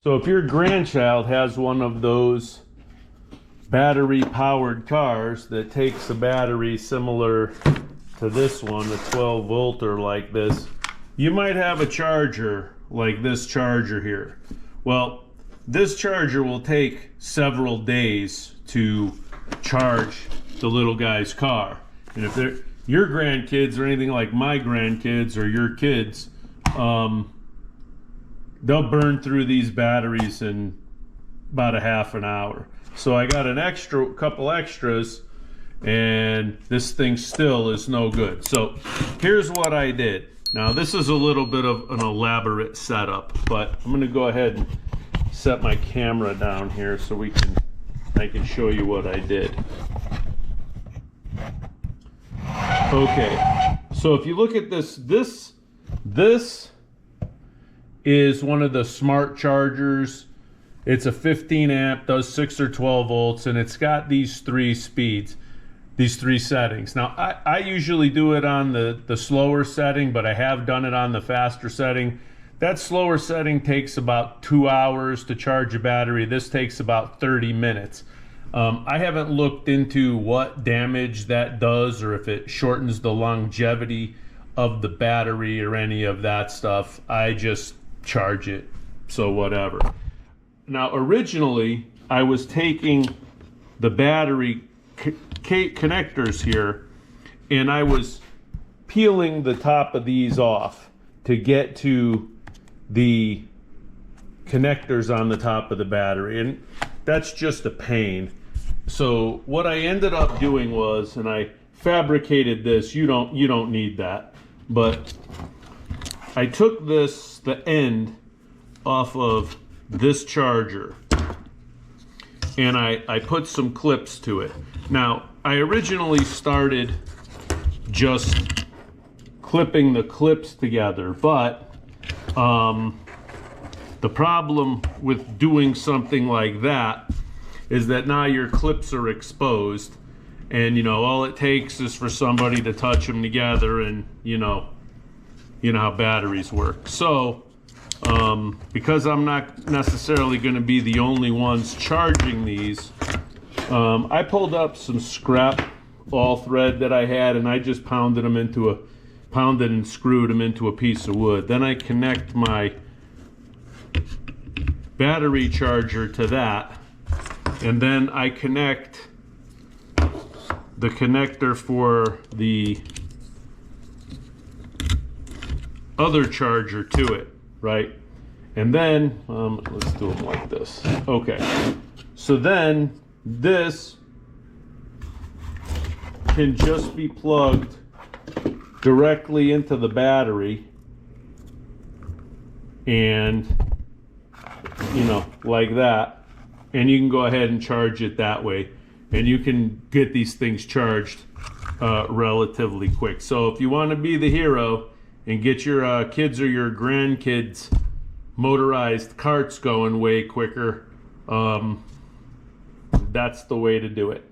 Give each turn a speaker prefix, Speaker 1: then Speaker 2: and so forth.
Speaker 1: So if your grandchild has one of those battery powered cars that takes a battery similar to this one, a 12 volter like this, you might have a charger like this charger here. Well, this charger will take several days to charge the little guy's car. And if they're your grandkids or anything like my grandkids or your kids, they'll burn through these batteries in about a half an hour. So I got couple extras, and this thing still is no good. So here's what I did. Now this is a little bit of an elaborate setup, but I'm gonna go ahead and set my camera down here so I can show you what I did. Okay, so if you look at this is one of the smart chargers. It's a 15 amp, does 6 or 12 volts, and it's got these three speeds, these three settings. Now, I usually do it on the slower setting, but I have done it on the faster setting. That slower setting takes about 2 hours to charge a battery. This takes about 30 minutes. I haven't looked into what damage that does or if it shortens the longevity of the battery or any of that stuff. I just charge it, so whatever. Now originally I was taking the battery connectors here and I was peeling the top of these off to get to the connectors on the top of the battery, and that's just a pain. So what I ended up doing was, and I fabricated this, you don't need that, but I took the end off of this charger and I put some clips to it. Now, I originally started just clipping the clips together, but the problem with doing something like that is that now your clips are exposed, and all it takes is for somebody to touch them together, and you know how batteries work. So because I'm not necessarily going to be the only ones charging these, I pulled up some scrap all thread that I had, and I just pounded and screwed them into a piece of wood. Then I connect my battery charger to that, and then I connect the connector for the other charger to it, right? And then let's do them like this. Okay, so then this can just be plugged directly into the battery, and like that, and you can go ahead and charge it that way, and you can get these things charged relatively quick. So if you want to be the hero and get your kids or your grandkids motorized carts going way quicker, that's the way to do it.